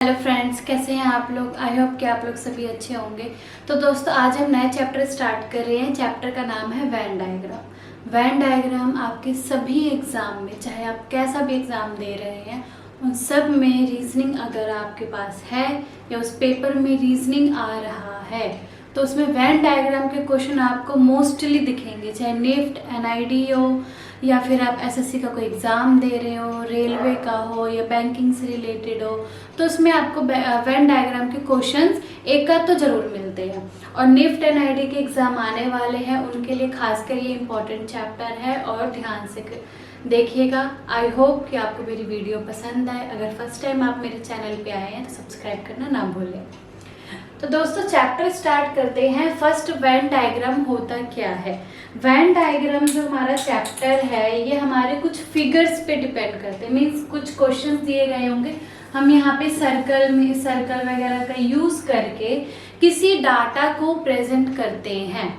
Hello friends, कैसे हैं आप लोग। आई होप कि आप लोग सभी अच्छे होंगे। तो दोस्तों, आज हम नया चैप्टर स्टार्ट कर रहे हैं। चैप्टर का नाम है वेन डायग्राम। वेन डायग्राम आपके सभी एग्ज़ाम में, चाहे आप कैसा भी एग्ज़ाम दे रहे हैं, उन सब में रीजनिंग अगर आपके पास है या उस पेपर में रीजनिंग आ रहा है तो उसमें वेन डायग्राम के क्वेश्चन आपको मोस्टली दिखेंगे। चाहे निफ्ट, एनआईडी हो या फिर आप एसएससी का कोई एग्ज़ाम दे रहे हो, रेलवे का हो या बैंकिंग से रिलेटेड हो, तो उसमें आपको वेन डायग्राम के क्वेश्चंस एक आध तो ज़रूर मिलते हैं। और निफ्ट एनआईडी के एग्ज़ाम आने वाले हैं, उनके लिए खासकर ये इम्पॉर्टेंट चैप्टर है और ध्यान से देखिएगा। आई होप कि आपको मेरी वीडियो पसंद आए। अगर फर्स्ट टाइम आप मेरे चैनल पे आए हैं तो सब्सक्राइब करना ना भूलें। तो दोस्तों, चैप्टर स्टार्ट करते हैं। फर्स्ट, वेन डायग्राम होता क्या है। वेन डायग्राम जो हमारा चैप्टर है, ये हमारे कुछ फिगर्स पे डिपेंड करते हैं। मीन्स कुछ क्वेश्चंस दिए गए होंगे, हम यहाँ पे सर्कल वगैरह का यूज़ करके किसी डाटा को प्रेजेंट करते हैं।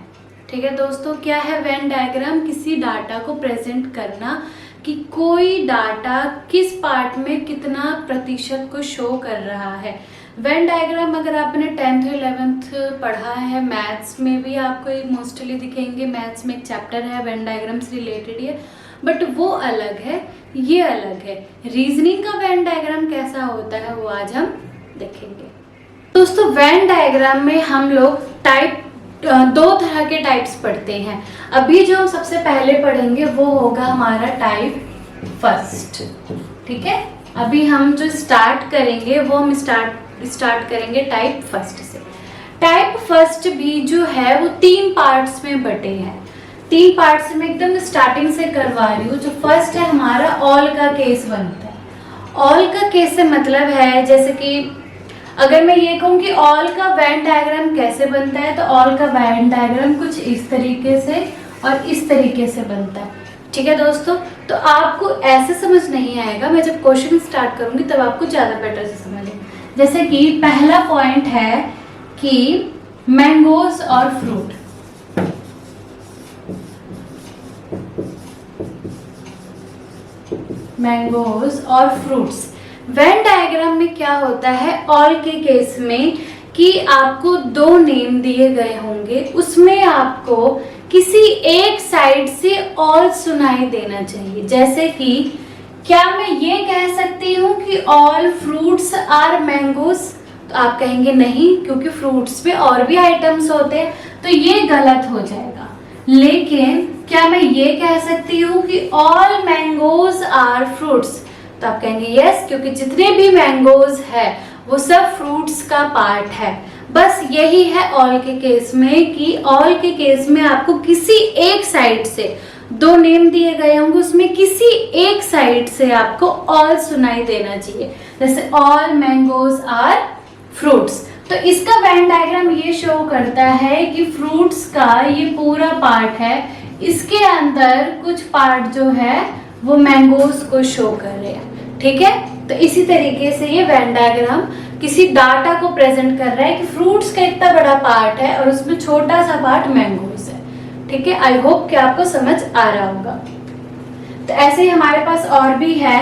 ठीक है दोस्तों, क्या है वेन डायग्राम? किसी डाटा को प्रेजेंट करना कि कोई डाटा किस पार्ट में कितना प्रतिशत को शो कर रहा है। वेन डायग्राम अगर आपने 10th 11th पढ़ा है, मैथ्स में भी आपको मोस्टली दिखेंगे। मैथ्स में एक चैप्टर है वेन डायग्राम से रिलेटेड है, बट वो अलग है, ये अलग है। रीजनिंग का वेन डायग्राम कैसा होता है वो आज हम देखेंगे। दोस्तों, वेन डायग्राम में हम लोग दो तरह के टाइप्स पढ़ते हैं। अभी जो हम सबसे पहले पढ़ेंगे वो होगा हमारा टाइप फर्स्ट। ठीक है, अभी हम जो स्टार्ट करेंगे वो हम स्टार्ट करेंगे टाइप फर्स्ट से। टाइप फर्स्ट भी जो है वो 3 पार्ट्स में बटे हैं। 3 पार्ट्स में एकदम स्टार्टिंग से करवा रही हूँ। जो फर्स्ट है हमारा ऑल का केस बनता है। ऑल का केस से मतलब है, जैसे कि अगर मैं ये कहूँ कि ऑल का वेन डायग्राम कैसे बनता है, तो ऑल का वेन डायग्राम कुछ इस तरीके से और इस तरीके से बनता है। ठीक है दोस्तों, तो आपको ऐसे समझ नहीं आएगा। मैं जब क्वेश्चन स्टार्ट करूंगी तब आपको ज़्यादा बेटर से समझें। जैसे कि पहला पॉइंट है कि मैंगोज और फ्रूट। मैंगोज और फ्रूट्स। वेन डायग्राम में क्या होता है ऑल के केस में कि आपको 2 नेम दिए गए होंगे, उसमें आपको किसी एक साइड से ऑल सुनाई देना चाहिए। जैसे कि क्या मैं ये कह सकती हूँ कि ऑल फ्रूट्स आर मैंगोज? तो आप कहेंगे नहीं, क्योंकि फ्रूट्स में और भी आइटम्स होते हैं, तो ये गलत हो जाएगा। लेकिन क्या मैं ये कह सकती हूँ कि ऑल मैंगोज आर फ्रूट्स? तो आप कहेंगे यस, क्योंकि जितने भी मैंगोज है वो सब फ्रूट्स का पार्ट है। बस यही है ऑल के केस में कि ऑल के केस में आपको किसी एक साइड से 2 नेम दिए गए होंगे, उसमें किसी एक साइड से आपको ऑल सुनाई देना चाहिए। जैसे ऑल मैंगोज आर फ्रूट्स। तो इसका वेन डायग्राम ये शो करता है कि फ्रूट्स का ये पूरा पार्ट है, इसके अंदर कुछ पार्ट जो है वो मैंगोज को शो कर रहे हैं। ठीक है, तो इसी तरीके से ये वेन डायग्राम किसी डाटा को प्रेजेंट कर रहा है कि फ्रूट्स का इतना बड़ा पार्ट है और उसमें छोटा सा पार्ट मैंगोज है। ठीक है, आई होप कि आपको समझ आ रहा होगा। तो ऐसे ही हमारे पास और भी है।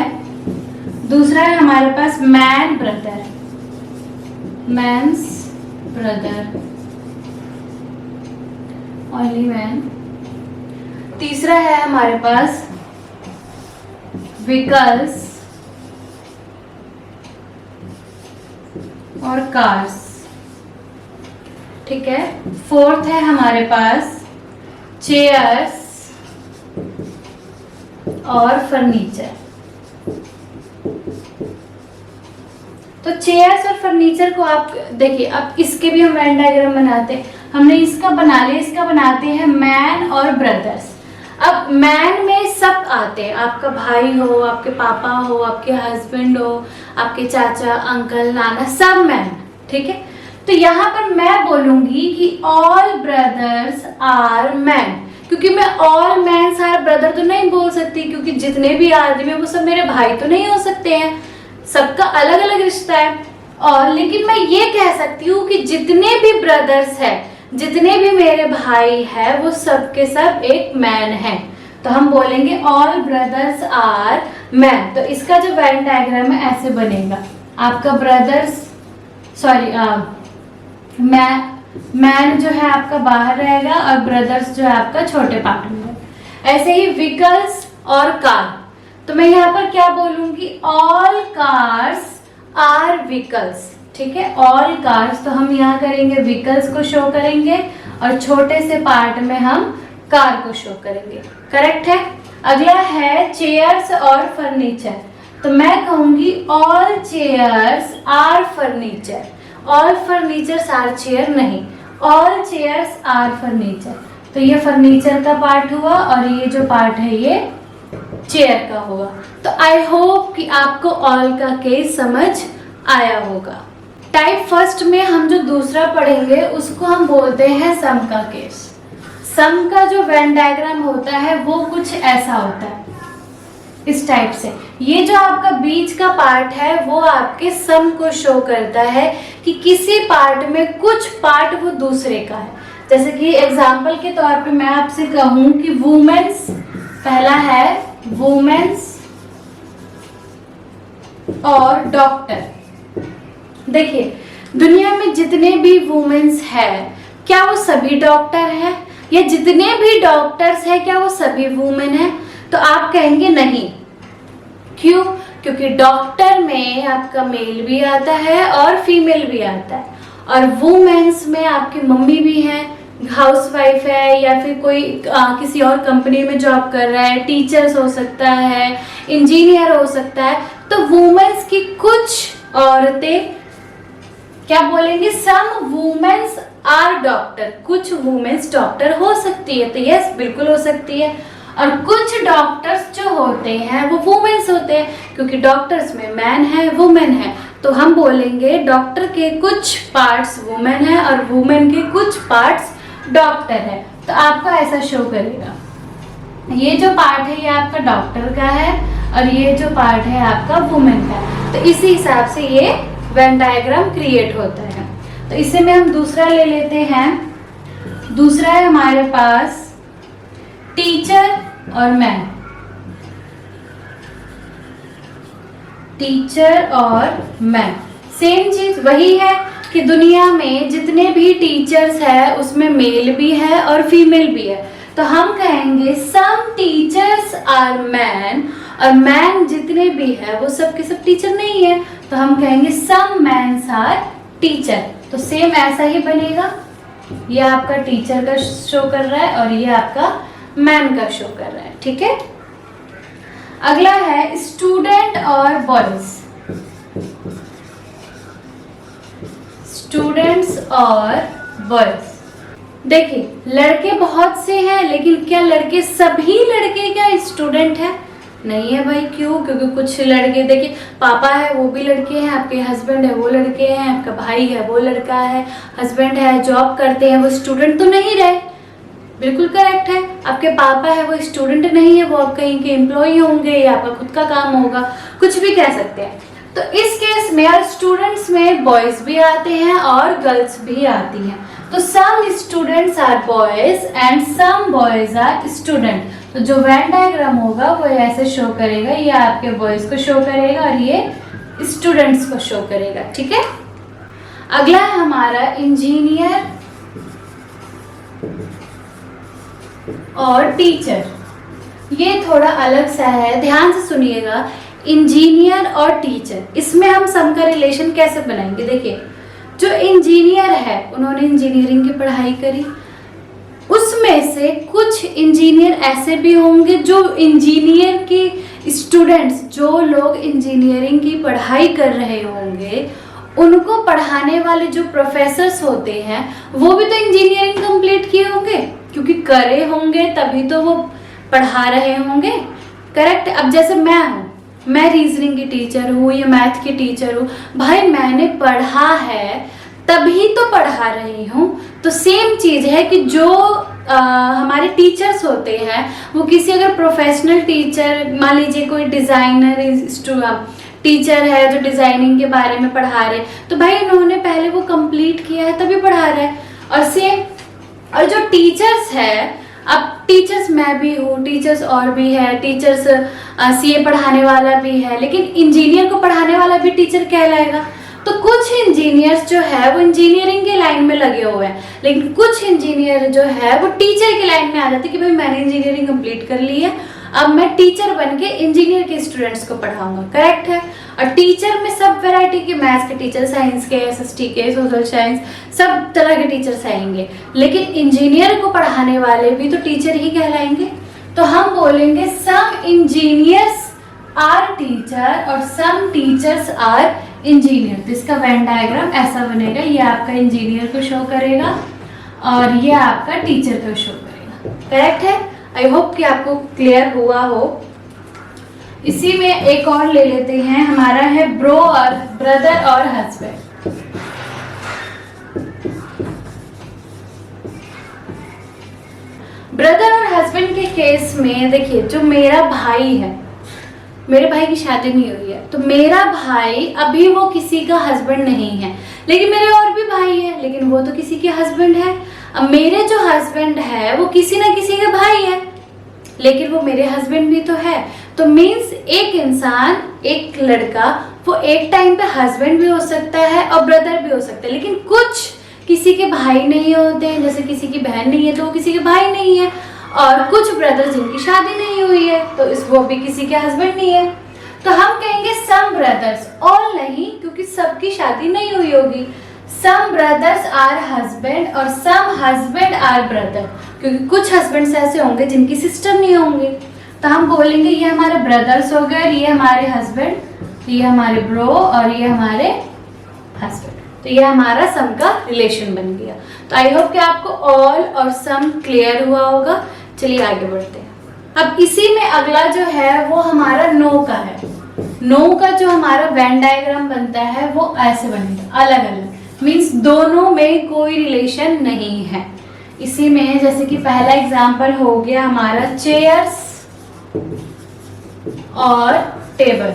दूसरा है हमारे पास man brother, man's brother, only man. तीसरा है हमारे पास व्हीकल्स और कार्स। ठीक है, फोर्थ है हमारे पास चेयर्स और फर्नीचर। तो चेयर्स और फर्नीचर को आप देखिए, अब इसके भी हम वेन डायग्राम बनाते हैं। हमने इसका बना लिया, इसका बनाते हैं मैन और ब्रदर्स। अब मैन में सब आते हैं, आपका भाई हो, आपके पापा हो, आपके हस्बैंड हो, आपके चाचा, अंकल, नाना, सब मैन। ठीक है, तो यहाँ पर मैं बोलूंगी कि ऑल ब्रदर्स आर मैन, क्योंकि मैं ऑल मैन्स आर ब्रदर तो नहीं बोल सकती, क्योंकि जितने भी आदमी वो सब मेरे भाई तो नहीं हो सकते हैं, सबका अलग अलग रिश्ता है। और लेकिन मैं ये कह सकती हूँ कि जितने भी ब्रदर्स हैं, जितने भी मेरे भाई हैं, वो सब के सब एक मैन है। तो हम बोलेंगे ऑल ब्रदर्स आर मैन। तो इसका जो वेन डायग्राम है ऐसे बनेगा। आपका ब्रदर्स, सॉरी मैन जो है आपका बाहर रहेगा और ब्रदर्स जो है आपका छोटे पार्ट में रहेगा। ऐसे ही व्हीकल्स और कार, तो मैं यहाँ पर क्या बोलूंगी, ऑल कार्स आर व्हीकल्स, ठीक है। ऑल कार्स, तो हम यहाँ करेंगे व्हीकल्स को शो करेंगे और छोटे से पार्ट में हम कार को शो करेंगे, करेक्ट है। अगला है चेयर्स और फर्नीचर, तो मैं कहूंगी all chairs are furniture, all furnitures are chair नहीं, ऑल चेयर्स आर फर्नीचर। तो ये फर्नीचर का पार्ट हुआ और ये जो पार्ट है ये चेयर का हुआ। तो आई होप कि आपको ऑल का केस समझ आया होगा। टाइप फर्स्ट में हम जो दूसरा पढ़ेंगे उसको हम बोलते हैं सम का केस। सम का जो वेन डायग्राम होता है वो कुछ ऐसा होता है, इस टाइप से। ये जो आपका बीच का पार्ट है वो आपके सम को शो करता है कि किसी पार्ट में कुछ पार्ट वो दूसरे का है। जैसे कि एग्जाम्पल के तौर पे मैं आपसे कहूं कि वुमेन्स, पहला है वुमेन्स और डॉक्टर। देखिए दुनिया में जितने भी वुमेन्स है क्या वो सभी डॉक्टर हैं, या जितने भी डॉक्टर्स हैं क्या वो सभी वुमेन हैं? तो आप कहेंगे नहीं। क्यों? क्योंकि डॉक्टर में आपका मेल भी आता है और फीमेल भी आता है, और वुमेन्स में आपकी मम्मी भी है, हाउसवाइफ है, या फिर कोई किसी और कंपनी में जॉब कर रहा है, टीचर्स हो सकता है, इंजीनियर हो सकता है। तो वुमेन्स की कुछ औरतें क्या बोलेंगे, सम वुमेन्स आर डॉक्टर, कुछ वुमेन्स डॉक्टर हो सकती है। तो यस, बिल्कुल हो सकती है। और कुछ डॉक्टर्स जो होते हैं वो वुमेन्स होते हैं, क्योंकि डॉक्टर्स में मैन है वुमेन है। तो हम बोलेंगे डॉक्टर के कुछ पार्ट्स वुमेन है और वुमेन के कुछ पार्ट्स डॉक्टर है। तो आपका ऐसा शो करेगा, ये जो पार्ट है ये आपका डॉक्टर का है और ये जो पार्ट है आपका वुमेन का है। तो इसी हिसाब से ये वेन डायग्राम क्रिएट होता है। तो इसे में हम दूसरा ले लेते हैं। दूसरा है हमारे पास टीचर और मैन, टीचर और मैन सेम चीज वही है कि दुनिया में जितने भी टीचर्स है उसमें मेल भी है और फीमेल भी है। तो हम कहेंगे सम टीचर्स आर मैन, और मैन जितने भी है वो सब के सब टीचर नहीं है, तो हम कहेंगे सम मैन्स आर टीचर। तो सेम ऐसा ही बनेगा, ये आपका टीचर का शो कर रहा है और ये आपका मैन का शो कर रहा है, ठीक है। अगला है स्टूडेंट और बॉयज, स्टूडेंट्स और बॉयज। देखिए लड़के बहुत से हैं, लेकिन क्या लड़के सभी लड़के क्या स्टूडेंट हैं? नहीं है भाई। क्यों? क्योंकि कुछ लड़के, देखिए पापा है वो भी लड़के हैं, आपके हस्बैंड है वो लड़के हैं, आपका भाई है वो लड़का है, हस्बैंड है जॉब करते हैं वो स्टूडेंट तो नहीं रहे। बिल्कुल करेक्ट है। आपके पापा है वो स्टूडेंट नहीं है, वो आप कहीं के एम्प्लॉय होंगे या आपका खुद का काम होगा, कुछ भी कह सकते हैं। तो इस केस में और स्टूडेंट्स में बॉयज भी आते हैं और गर्ल्स भी आती हैं। तो some students are boys and some boys are student. तो जो वेन डायग्राम होगा वो ऐसे शो करेगा, ये आपके बॉयज को शो करेगा और ये स्टूडेंट्स को शो करेगा, ठीक है। अगला है हमारा इंजीनियर और टीचर। ये थोड़ा अलग सा है, ध्यान से सुनिएगा। इंजीनियर और टीचर, इसमें हम सम का रिलेशन कैसे बनाएंगे? देखिए जो इंजीनियर है उन्होंने इंजीनियरिंग की पढ़ाई करी, उसमें से कुछ इंजीनियर ऐसे भी होंगे जो इंजीनियर की स्टूडेंट्स, जो लोग इंजीनियरिंग की पढ़ाई कर रहे होंगे, उनको पढ़ाने वाले जो प्रोफेसर्स होते हैं वो भी तो इंजीनियरिंग कंप्लीट किए होंगे, क्योंकि करे होंगे तभी तो वो पढ़ा रहे होंगे, करेक्ट। अब जैसे मैं हूँ, मैं रीजनिंग की टीचर हूँ या मैथ की टीचर हूँ, भाई मैंने पढ़ा है तभी तो पढ़ा रही हूँ। तो सेम चीज है कि जो हमारे टीचर्स होते हैं वो किसी अगर प्रोफेशनल टीचर, मान लीजिए कोई डिजाइनर टीचर है जो डिजाइनिंग के बारे में पढ़ा रहे, तो भाई उन्होंने पहले वो कंप्लीट किया है तभी पढ़ा रहे हैं। और सेम, और जो टीचर्स है अब टीचर्स मैं भी हूँ, टीचर्स और भी है, टीचर्स सीए पढ़ाने वाला भी है, लेकिन इंजीनियर को पढ़ाने वाला भी टीचर कहलाएगा। तो कुछ इंजीनियर्स जो है वो इंजीनियरिंग के लाइन में लगे हुए हैं, लेकिन कुछ इंजीनियर जो है वो टीचर के लाइन में आ जाते हैं कि भाई मैंने इंजीनियरिंग कंप्लीट कर ली है, अब मैं टीचर बन के इंजीनियर के स्टूडेंट्स को पढ़ाऊंगा। करेक्ट है। और टीचर में सब वैरायटी के, मैथ्स के टीचर, साइंस के, एसएसटी के, सोशल साइंस, सब तरह के टीचर्स आएंगे, लेकिन इंजीनियर को पढ़ाने वाले भी तो टीचर ही कहलाएंगे। तो हम बोलेंगे सम इंजीनियर्स आर टीचर और सम टीचर्स आर इंजीनियर। तो इसका वेन डायग्राम ऐसा बनेगा, ये आपका इंजीनियर को शो करेगा और ये आपका टीचर को शो करेगा। करेक्ट है। आई होप कि आपको क्लियर हुआ हो। इसी में एक और ले लेते हैं, हमारा है ब्रो और ब्रदर और हस्बैंड। ब्रदर और हस्बैंड के केस में देखिए, जो मेरा भाई है, मेरे भाई की शादी नहीं हुई है, तो मेरा भाई अभी वो किसी का हस्बैंड नहीं है, लेकिन मेरे और भी भाई है, लेकिन वो तो किसी के हस्बैंड है। अब मेरे जो हस्बैंड है वो किसी ना किसी के भाई है, लेकिन वो मेरे हस्बैंड भी तो है। तो मीन्स एक इंसान, एक लड़का, वो एक टाइम पे हस्बैंड भी हो सकता है और ब्रदर भी हो सकता है, लेकिन कुछ किसी के भाई नहीं होते हैं, जैसे किसी की बहन नहीं है तो वो किसी के भाई नहीं है, और कुछ ब्रदर जिनकी शादी नहीं हुई है तो वो भी किसी के हस्बैंड नहीं है। तो हम कहेंगे सम ब्रदर्स, ऑल नहीं, क्योंकि सबकी शादी नहीं हुई होगी। सम ब्रदर्स आर हस्बैंड और सम हस्बैंड आर ब्रदर, क्योंकि कुछ हस्बैंड्स ऐसे होंगे जिनकी सिस्टर नहीं होंगे। तो हम बोलेंगे ये हमारे ब्रदर्स हो गए, ये हमारे हस्बैंड, ये हमारे ब्रो और ये हमारे हस्बैंड। तो ये हमारा सम का रिलेशन बन गया। तो आई होप कि आपको ऑल और सम क्लियर हुआ होगा। चलिए आगे बढ़ते हैं। अब इसी में अगला जो है वो हमारा नो का है। नो का जो हमारा वेन डायग्राम बनता है वो ऐसे बनेगा, अलग अलग, मीन्स दोनों में कोई रिलेशन नहीं है। इसी में जैसे कि पहला एग्जाम्पल हो गया हमारा चेयर्स और टेबल।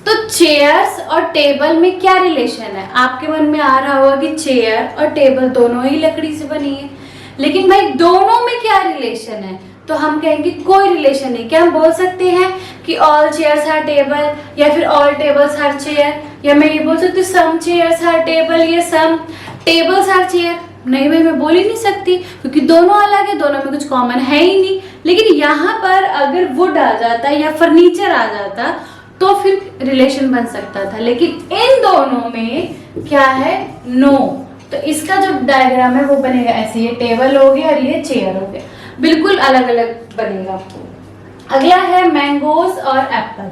तो चेयर्स और टेबल में क्या रिलेशन है? आपके मन में आ रहा होगा कि चेयर और टेबल दोनों ही लकड़ी से बनी है, लेकिन भाई दोनों में क्या रिलेशन है? तो हम कहेंगे कोई रिलेशन नहीं। क्या हम बोल सकते हैं कि ऑल चेयर्स आर टेबल, या फिर ऑल टेबल्स आर चेयर, या मैं ये बोल सकती हूँ सम चेयर्स आर टेबल या सम टेबल्स आर चेयर? नहीं भाई, मैं बोल ही नहीं सकती, क्योंकि दोनों अलग है, दोनों में कुछ कॉमन है ही नहीं। लेकिन यहाँ पर अगर वुड आ जाता या फर्नीचर आ जाता तो फिर रिलेशन बन सकता था, लेकिन इन दोनों में क्या है? नो। तो इसका जो डायग्राम है वो बनेगा ऐसे, ये टेबल हो गया और ये चेयर हो गया, बिल्कुल अलग अलग बनेगा। अगला है मैंगोज और एप्पल।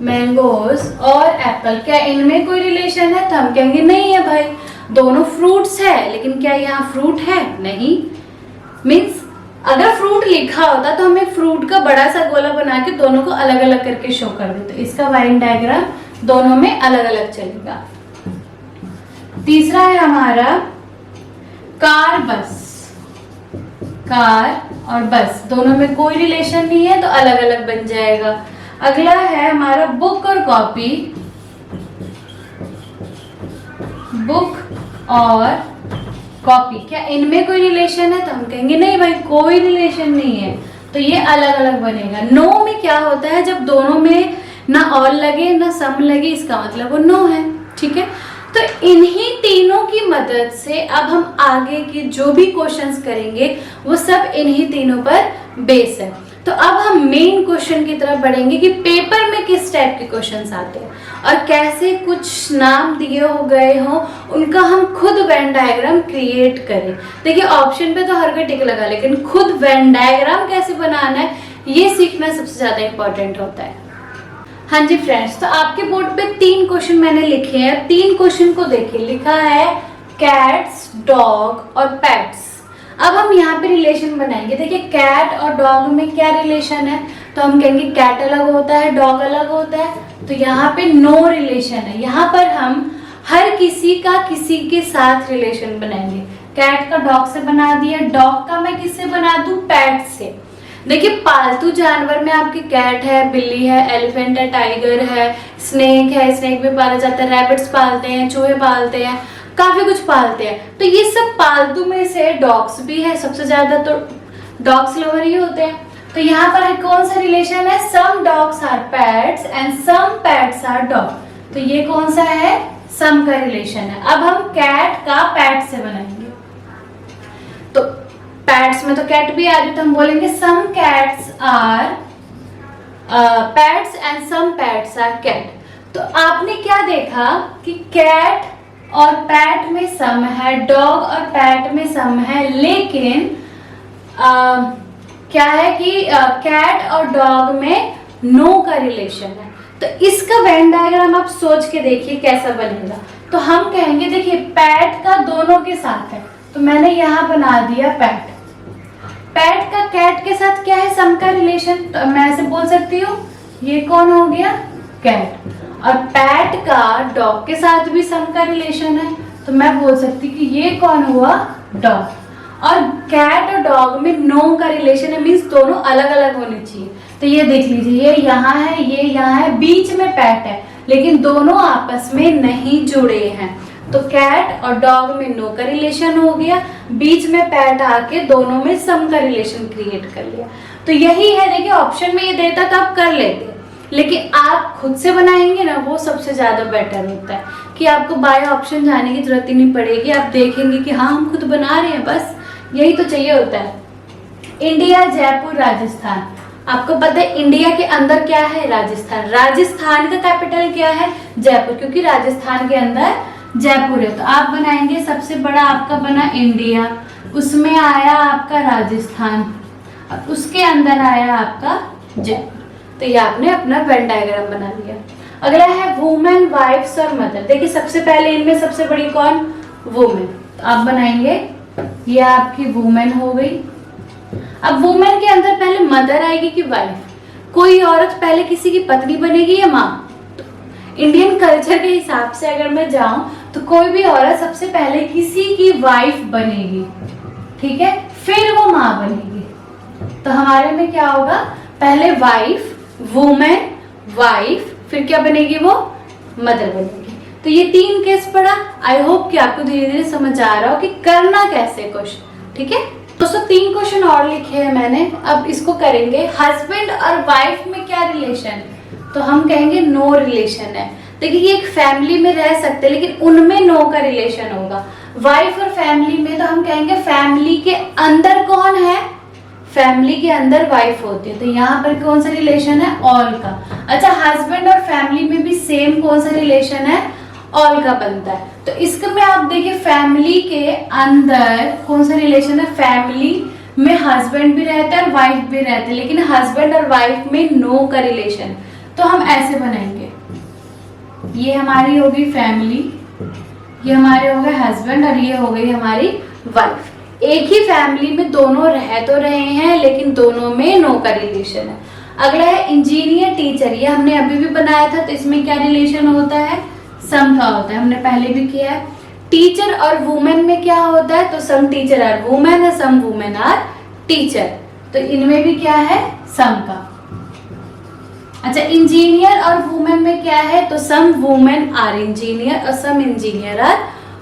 मैंगोज और एप्पल, क्या इनमें कोई रिलेशन है? तो हम कहेंगे नहीं है भाई, दोनों फ्रूट्स है, लेकिन क्या यहाँ फ्रूट है? नहीं। मीन्स अगर फ्रूट लिखा होता तो हम एक फ्रूट का बड़ा सा गोला बना के दोनों को अलग अलग करके शो कर देते। तो इसका वेन डायग्राम दोनों में अलग अलग चलेगा। तीसरा है हमारा कार बस। कार और बस दोनों में कोई रिलेशन नहीं है, तो अलग अलग बन जाएगा। अगला है हमारा बुक और कॉपी। बुक और कॉपी, क्या इनमें कोई रिलेशन है? तो हम कहेंगे नहीं भाई, कोई रिलेशन नहीं है, तो ये अलग अलग बनेगा। नो में क्या होता है? जब दोनों में ना ऑल लगे ना सम लगे, इसका मतलब वो नो है। ठीक है, तो इन्हीं तीनों की मदद से अब हम आगे के जो भी क्वेश्चंस करेंगे वो सब इन्हीं तीनों पर बेस है। तो अब हम मेन क्वेश्चन की तरफ बढ़ेंगे कि पेपर में किस टाइप के क्वेश्चंस आते हैं और कैसे कुछ नाम दिए हो गए हों उनका हम खुद वेन डायग्राम क्रिएट करें। देखिए ऑप्शन पे तो हर कोई टिक लगा, लेकिन खुद वेन डायग्राम कैसे बनाना है ये सीखना सबसे ज्यादा इंपॉर्टेंट होता है। हाँ जी फ्रेंड्स, तो आपके बोर्ड पे 3 क्वेश्चन मैंने लिखे हैं। 3 क्वेश्चन को देखिए, लिखा है कैट्स, डॉग और पेट्स। अब हम यहाँ पे रिलेशन बनाएंगे। देखिए कैट और डॉग में क्या रिलेशन है? तो हम कहेंगे कैट अलग होता है, डॉग अलग होता है, तो यहाँ पे नो रिलेशन है। यहाँ पर हम हर किसी का किसी के साथ रिलेशन बनाएंगे। कैट का डॉग से बना दिया, डॉग का मैं किससे बना दूं? पेट से। देखिए पालतू जानवर में आपकी कैट है, बिल्ली है, एलिफेंट है, टाइगर है, स्नेक है, स्नेक भी पाला जाता है, रैबिट्स पालते हैं, चूहे पालते हैं, काफी कुछ पालते हैं। तो ये सब पालतू में से डॉग्स भी है, सबसे ज्यादा तो डॉग्स लवर ही होते हैं। तो यहाँ पर कौन सा रिलेशन है, some dogs are pets and some pets are dog. तो ये कौन सा है, सम का रिलेशन है। अब हम कैट का पैट से बनाएंगे, तो पैट्स में तो कैट भी आ रही, तो हम बोलेंगे some cats are pets and some pets are cat. तो आपने क्या देखा कि कैट और पैट में सम है, डॉग और पैट में सम है, लेकिन क्या है कि कैट और डॉग में नो का रिलेशन है। तो इसका वेन डायग्राम आप सोच के देखिए कैसा बनेगा। तो हम कहेंगे देखिए पैट का दोनों के साथ है, तो मैंने यहाँ बना दिया पैट। पैट का कैट के साथ क्या है, सम का रिलेशन, तो मैं ऐसे बोल सकती हूँ ये कौन हो गया, कैट। और पैट का डॉग के साथ भी सम का रिलेशन है, तो मैं बोल सकती हूँ कि ये कौन हुआ, डॉग। और कैट और डॉग में नो का रिलेशन है, मीन्स दोनों अलग अलग होने चाहिए। तो ये देख लीजिए, ये यहाँ है, ये यहाँ है, बीच में पैट है, लेकिन दोनों आपस में नहीं जुड़े हैं। तो कैट और डॉग में नो का रिलेशन हो गया, बीच में पैट आके दोनों में सम का रिलेशन क्रिएट कर लिया। तो यही है, देखिए ऑप्शन में ये देता तो आप कर लेते, लेकिन आप खुद से बनाएंगे ना, वो सबसे ज्यादा बेटर होता है कि आपको बाय ऑप्शन जाने की जरूरत ही नहीं पड़ेगी। आप देखेंगे कि हाँ हम खुद बना रहे हैं, बस यही तो चाहिए होता है। इंडिया, जयपुर, राजस्थान। आपको पता है इंडिया के अंदर क्या है, राजस्थान। राजस्थान का कैपिटल क्या है, जयपुर, क्योंकि राजस्थान के अंदर जयपुर है। तो आप बनाएंगे, सबसे बड़ा आपका बना इंडिया, उसमें आया आपका राजस्थान, और उसके अंदर आया आपका जयपुर। तो ये आपने अपना वेन डायग्राम बना लिया। अगला है वुमेन, वाइफ्स और मदर। देखिए सबसे पहले इनमें सबसे बड़ी कौन, वुमेन। तो आप बनाएंगे, ये आपकी वुमेन हो गई। अब वुमेन के अंदर पहले मदर आएगी कि वाइफ। कोई औरत पहले किसी की पत्नी बनेगी या माँ। इंडियन कल्चर के हिसाब से अगर मैं जाऊं तो कोई भी औरत सबसे पहले किसी की वाइफ बनेगी, ठीक है, फिर वो माँ बनेगी। तो हमारे में क्या होगा, पहले वाइफ, वुमेन, वाइफ, फिर क्या बनेगी, वो मदर बनेगी। तो ये 3 केस पढ़ा। आई होप कि आपको धीरे धीरे समझ आ रहा हो कि करना कैसे क्वेश्चन, ठीक है। दोस्तों 3 क्वेश्चन और लिखे हैं मैंने, अब इसको करेंगे। हस्बैंड और वाइफ में क्या रिलेशन, तो हम कहेंगे नो रिलेशन है। देखिए ये एक फैमिली में रह सकते हैं, लेकिन उनमें नो का रिलेशन होगा। वाइफ और फैमिली में तो हम कहेंगे फैमिली के अंदर कौन है, फैमिली के अंदर वाइफ होती है। तो यहाँ पर कौन सा रिलेशन है, ऑल का। अच्छा हस्बैंड और फैमिली में भी सेम कौन सा रिलेशन है, ऑल का बनता है। तो इसके में आप देखिए फैमिली के अंदर कौन सा रिलेशन है, फैमिली में हस्बैंड भी रहता है और वाइफ भी रहते हैं, लेकिन हस्बैंड और वाइफ में नो का रिलेशन। तो हम ऐसे बनाएंगे, ये हमारी होगी फैमिली, ये हमारे हो गए हस्बैंड और ये हो गई हमारी वाइफ। एक ही फैमिली में दोनों रह तो रहे हैं, लेकिन दोनों में नो का रिलेशन है। अगला है इंजीनियर, टीचर। ये हमने अभी भी बनाया था, तो इसमें क्या रिलेशन होता है, सम का होता है, हमने पहले भी किया है। टीचर और वुमेन में क्या होता है, तो सम टीचर आर वुमेन और सम वुमेन आर टीचर। तो इनमें भी क्या है, सम का। अच्छा इंजीनियर और वुमेन में क्या है, तो सम वुमेन आर इंजीनियर और सम इंजीनियर आर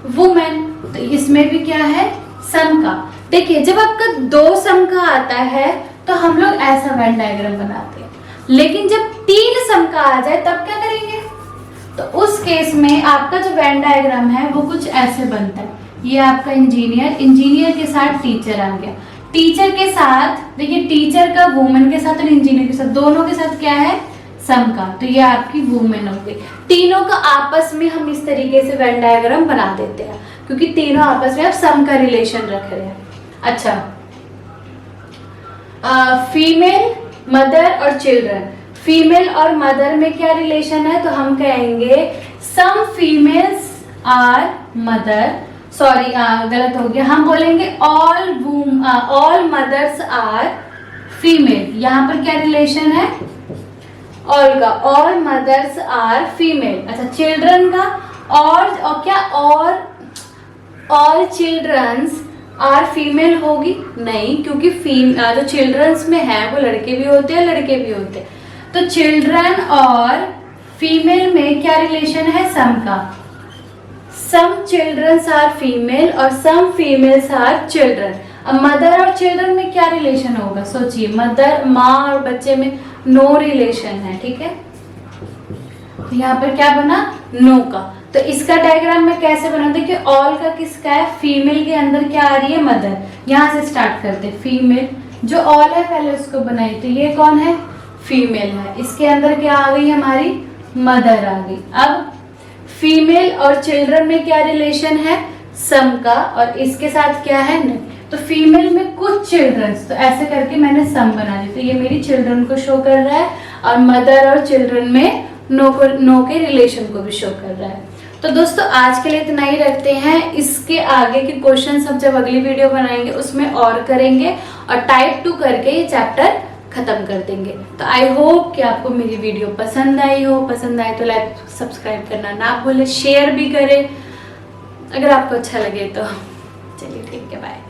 वुमेन। तो इसमें भी क्या है, सम का। देखिए जब आपका 2 सम का आता है तो हम लोग ऐसा वेन डायग्राम बनाते हैं, लेकिन जब 3 सम का आ जाए तब क्या करेंगे, तो उस केस में आपका जो वेन डायग्राम है वो कुछ ऐसे बनता है। ये आपका इंजीनियर, इंजीनियर के साथ टीचर आ गया, टीचर के साथ देखिए टीचर का वुमेन के साथ और इंजीनियर के साथ, दोनों के साथ क्या है, सम का। तो ये आपकी वुमेन हो गई। तीनों का आपस में हम इस तरीके से वेन डायग्राम बना देते हैं, क्योंकि तीनों आपस में आप सम का रिलेशन रख रहे हैं। अच्छा फीमेल, मदर और चिल्ड्रन। फीमेल और मदर में क्या रिलेशन है, तो हम कहेंगे सम फीमेल्स आर मदर, सॉरी गलत हो गया, हम बोलेंगे ऑल मदर्स आर फीमेल। यहाँ पर क्या रिलेशन है, ऑल का, ऑल मदर्स आर फीमेल। अच्छा चिल्ड्रन का, और क्या, और ऑल चिल्ड्रंस आर फीमेल होगी? नहीं, क्योंकि जो चिल्ड्रंस में है वो लड़के भी होते हैं लड़के भी होते हैं। तो चिल्ड्रन और फीमेल में क्या रिलेशन है? सम का। सम चिल्ड्रंस आर फीमेल और सम फीमेल्स आर चिल्ड्रन। अब मदर और चिल्ड्रन में क्या रिलेशन होगा? सोचिए, मदर माँ और बच्चे में नो रिलेशन है, ठीक है। यहाँ पर क्या बना? नो का। तो इसका डायग्राम में कैसे बना? देखिए ऑल का किसका है? फीमेल के अंदर क्या आ रही है? मदर। यहाँ से स्टार्ट करते, फीमेल जो ऑल है पहले उसको बनाई, तो ये कौन है? फीमेल है। इसके अंदर क्या आ गई? हमारी मदर आ गई। अब फीमेल और चिल्ड्रन में क्या रिलेशन है? सम का। और इसके साथ क्या है? नहीं। तो फीमेल में कुछ चिल्ड्रंस, तो ऐसे करके मैंने सम बना दी, तो ये मेरी चिल्ड्रन को शो कर रहा है और मदर और चिल्ड्रन में नो के रिलेशन को भी शो कर रहा है। तो दोस्तों आज के लिए इतना ही रखते हैं। इसके आगे के क्वेश्चन हम जब अगली वीडियो बनाएंगे उसमें और करेंगे और टाइप 2 करके ये चैप्टर खत्म कर देंगे। तो आई होप कि आपको मेरी वीडियो पसंद आई हो। पसंद आए तो लाइक सब्सक्राइब करना ना भूलें, शेयर भी करें अगर आपको अच्छा लगे तो। चलिए ठीक है, बाय।